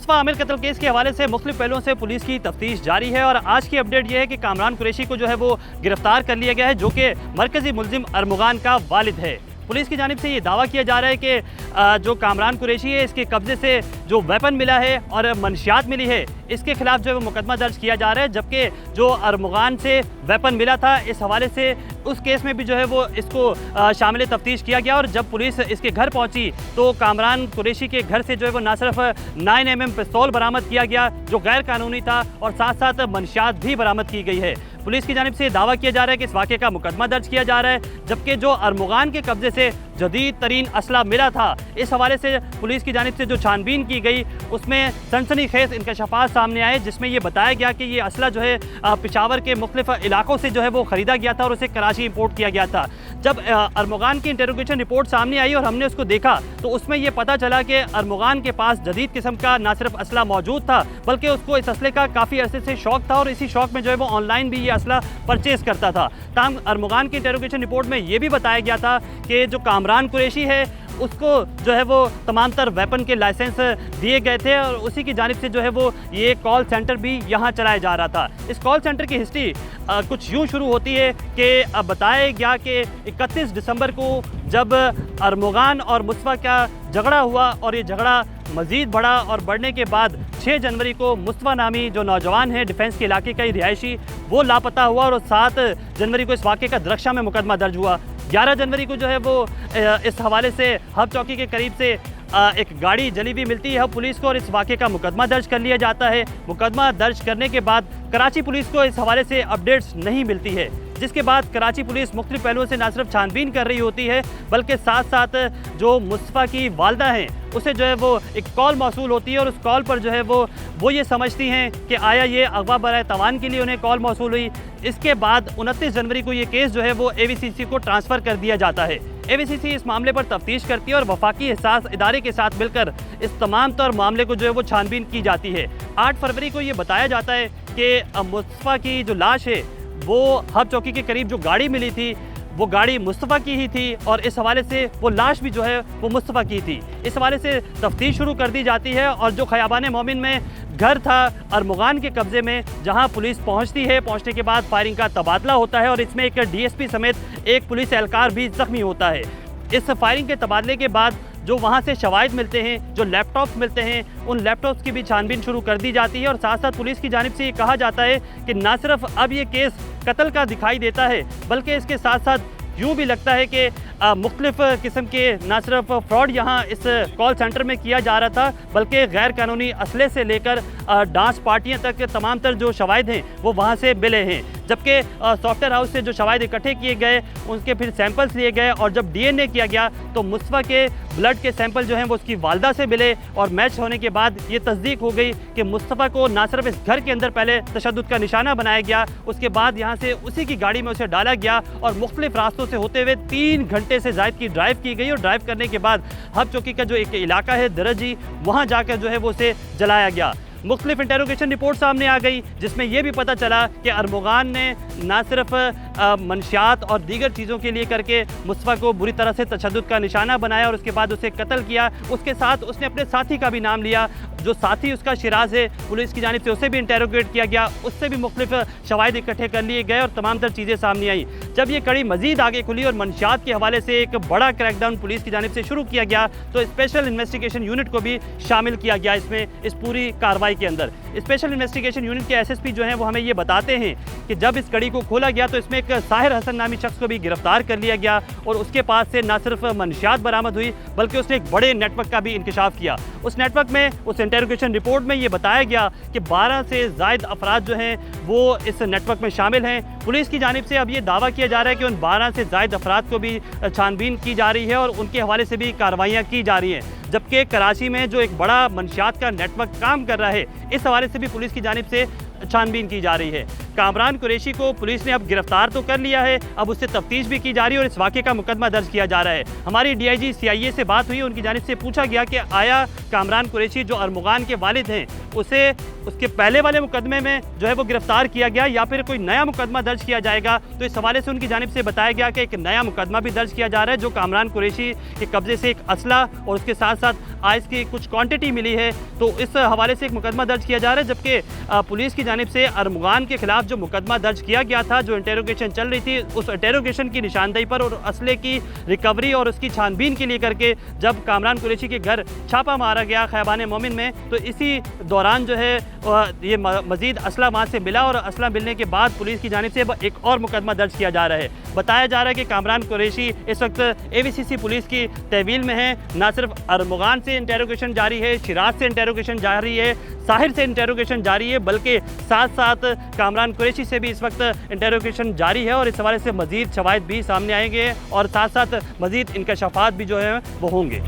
मुस्तफ़ा आमिर कत्ल केस के हवाले से मुख्तलिफ पहलुओं से पुलिस की तफ्तीश जारी है और आज की अपडेट यह है कि कामरान कुरैशी को जो है वो गिरफ्तार कर लिया गया है, जो कि मरकजी मुल्जिम अरमुगान का वालिद है। पुलिस की जानिब से ये दावा किया जा रहा है कि जो कामरान कुरैशी है इसके कब्जे से जो वेपन मिला है और मंशियात मिली है, इसके खिलाफ जो है वो मुकदमा दर्ज किया जा रहा है। जबकि जो अरमुगान से वेपन मिला था, इस हवाले से उस केस में भी जो है वो इसको शामिल तफ्तीश किया गया और जब पुलिस इसके घर पहुंची तो कामरान कुरैशी के घर से जो है वो न सिर्फ 9mm पिस्तौल बरामद किया गया जो गैर कानूनी था और साथ साथ मंशियात भी बरामद की गई है। पुलिस की जानिब से दावा किया जा रहा है कि इस वाक़े का मुकदमा दर्ज किया जा रहा है, जबकि जो अरमुगान के कब्जे से जदीद तरीन असला मिला था, इस हवाले से पुलिस की जानिब से जो छानबीन की गई उसमें सनसनीखेज इंकशाफात सामने आए, जिसमें यह बताया गया कि ये असला जो है पेशावर के मुख्तलिफ इलाकों से जो है वो ख़रीदा गया था और उसे कराची इंपोर्ट किया गया था। जब अरमुगान की इंटरोगेशन रिपोर्ट सामने आई और हमने उसको देखा तो उसमें यह पता चला कि अरमुगान के पास जदीद किस्म का ना सिर्फ असला मौजूद था बल्कि उसको इस असले का काफ़ी अरसे से शौक था और इसी शौक में जो है वो ऑनलाइन भी ये असला परचेज़ करता था। ताहम अरमुगान की इंटरोगेशन रिपोर्ट में यह भी बताया गया था कि जो कामरान कुरैशी है उसको जो है वो तमाम तर वेपन के लाइसेंस दिए गए थे और उसी की जानिब से जो है वो ये कॉल सेंटर भी यहाँ चलाया जा रहा था। इस कॉल सेंटर की हिस्ट्री कुछ यूँ शुरू होती है कि बताया गया कि 31 दिसंबर को जब अरमुगान और मुस्तफ़ा का झगड़ा हुआ और ये झगड़ा मज़ीद बढ़ा और बढ़ने के बाद 6 जनवरी को मुस्तफ़ा नामी जो नौजवान है डिफेंस के इलाके का ही रिहायशी वो लापता हुआ और 7 जनवरी को इस वाक़े का दरख्शा में मुकदमा दर्ज हुआ। 11 जनवरी को जो है वो इस हवाले से हब चौकी के करीब से एक गाड़ी जली हुई मिलती है पुलिस को और इस वाक़े का मुकदमा दर्ज कर लिया जाता है। मुकदमा दर्ज करने के बाद कराची पुलिस को इस हवाले से अपडेट्स नहीं मिलती है, जिसके बाद कराची पुलिस मुख्तलिफ पहलुओं से न सिर्फ छानबीन कर रही होती है बल्कि साथ साथ जो मुस्तफ़ा की वालदा हैं उसे जो है वो एक कॉल मौसूल होती है और उस कॉल पर जो है वो ये समझती हैं कि आया ये अगवा बराए तवान के लिए उन्हें कॉल मौसूल हुई। इसके बाद 29 जनवरी को ये केस जो है वो AVCC को ट्रांसफ़र कर दिया जाता है। AVCC इस मामले पर तफ्तीश करती है और वफाकी हिसास इदारे के साथ मिलकर इस तमाम तौर मामले को जो है वो छानबीन की जाती है। 8 फरवरी को ये बताया जाता है कि मुस्तफ़ा की जो लाश है वो हब चौकी के करीब जो गाड़ी मिली थी वो गाड़ी मुस्तफ़ा की ही थी और इस हवाले से वो लाश भी जो है वो मुस्तफ़ा की थी। इस हवाले से तफ्तीश शुरू कर दी जाती है और जो खयाबान मोमिन में घर था अरमुगान के कब्ज़े में, जहां पुलिस पहुंचती है, पहुंचने के बाद फायरिंग का तबादला होता है और इसमें एक DSP समेत एक पुलिस एहलकार भी ज़ख्मी होता है। इस फायरिंग के तबादले के बाद जो वहाँ से शवाहिद मिलते हैं, जो लैपटॉप्स मिलते हैं, उन लैपटॉप्स की भी छानबीन शुरू कर दी जाती है और साथ साथ पुलिस की जानिब से ये कहा जाता है कि ना सिर्फ अब ये केस कत्ल का दिखाई देता है बल्कि इसके साथ साथ यूँ भी लगता है कि मुख्तलिफ किस्म के ना सिर्फ फ्रॉड यहाँ इस कॉल सेंटर में किया जा रहा था बल्कि गैर कानूनी असले से लेकर डांस पार्टियाँ तक तमाम तर जो शवाहिद हैं वो वहाँ से मिले हैं। जबकि सॉफ्टवेयर हाउस से जो शवाहिद इकट्ठे किए गए उनके फिर सैंपल्स लिए गए और जब DNA किया गया तो मुस्तफ़ा के ब्लड के सैंपल जो हैं वो उसकी वालदा से मिले और मैच होने के बाद ये तस्दीक हो गई कि मुस्तफ़ा को ना सिर्फ इस घर के अंदर पहले तशद्दुद का निशाना बनाया गया, उसके बाद यहाँ से उसी की गाड़ी में उसे डाला गया और मुख्तलिफ रास्तों से होते हुए 3 घंटे से ज़ायद की ड्राइव की गई और ड्राइव करने के बाद हब चौकी का जो एक इलाका है दरजी, वहाँ जाकर जो है वो उसे जलाया गया। मुख्तलिफ इंटेरोगेशन रिपोर्ट सामने आ गई जिसमें यह भी पता चला कि अरमुगान ने ना सिर्फ मंशियात और दीगर चीज़ों के लिए करके मुस्तफ़ा को बुरी तरह से तशद्दुद का निशाना बनाया और उसके बाद उसे कत्ल किया। उसके साथ उसने अपने साथी का भी नाम लिया, जो साथी उसका शिराज है, पुलिस की जानिब से उसे भी इंटेरोगेट किया गया, उससे भी मुख्तलिफ शवाहिद इकट्ठे कर लिए गए और तमाम तर चीज़ें सामने आई। जब ये कड़ी मज़ीद आगे खुली और मंशियात के हवाले से एक बड़ा क्रैकडाउन पुलिस की जानिब से शुरू किया गया तो स्पेशल इन्वेस्टिगेशन यूनिट को भी शामिल किया गया इसमें, इस पूरी कार्रवाई के अंदर। स्पेशल इन्वेस्टिगेशन यूनिट के SSP जो हैं वो हमें ये बताते हैं कि जब इस कड़ी को खोला गया तो इसमें एक साहिर हसन नामी शख्स को भी गिरफ्तार कर लिया गया और उसके पास से न सिर्फ मंशियात बरामद हुई बल्कि उसने एक बड़े नेटवर्क का भी इंकशाफ किया। उस नेटवर्क में उस इंटेरोगेशन रिपोर्ट में ये बताया गया कि 12 से ज़ायद अफराद जो हैं वो इस नेटवर्क में शामिल हैं। पुलिस की जानिब से अब ये दावा किया जा रहा है कि उन 12 से ज़ायद अफराद को भी छानबीन की जा रही है और उनके हवाले से भी कार्रवाइयाँ की जा रही हैं, जबकि कराची में जो एक बड़ा मंशियात का नेटवर्क काम कर रहा है इस हवाले से भी पुलिस की जानिब से छानबीन की जा रही है। कामरान कुरैशी को पुलिस ने अब गिरफ्तार तो कर लिया है, अब उससे तफ्तीश भी की जा रही है और इस वाक़े का मुकदमा दर्ज किया जा रहा है। हमारी DIG CIA से बात हुई, उनकी जानिब से पूछा गया कि आया कामरान कुरैशी जो अरमुगान के वालिद हैं उसे उसके पहले वाले मुकदमे में जो है वो गिरफ्तार किया गया या फिर कोई नया मुकदमा दर्ज किया जाएगा। तो इस हवाले से उनकी जानिब से बताया गया कि एक नया मुकदमा भी दर्ज किया जा रहा है, जो कामरान कुरैशी के कब्जे से एक असला और उसके साथ साथ आइस की कुछ क्वांटिटी मिली है, तो इस हवाले से एक मुकदमा दर्ज किया जा रहा है। जबकि पुलिस की जानिब से अरमुगान के खिलाफ जो मुकदमा दर्ज किया गया था, जो इंटेरोगेशन चल रही थी, उस इंटेरोगेशन की निशानदेही पर और असले की रिकवरी और उसकी छानबीन के लिए करके जब कामरान कुरैशी के घर छापा मारा गया खैबान मोमिन में, तो इसी दौरान जो है ये मजीद असला वहाँ से मिला और असला मिलने के बाद पुलिस की जानिब से एक और मुकदमा दर्ज किया जा रहा है। बताया जा रहा है कि कामरान कुरैशी इस वक्त AVCC पुलिस की तहवील में है। ना सिर्फ अरमुगान से इंटेरोगेशन जारी है, शिराज से इंटेरोगेशन जारी है, साहिर से इंटेरोगेशन जारी है, बल्कि साथ साथ कामरान कुरैशी से भी इस वक्त इंटेरोगेशन जारी है और इस हवाले से मजीद शवाहिद भी सामने आएंगे और साथ साथ मजीद इंकशाफात भी जो है वो होंगे।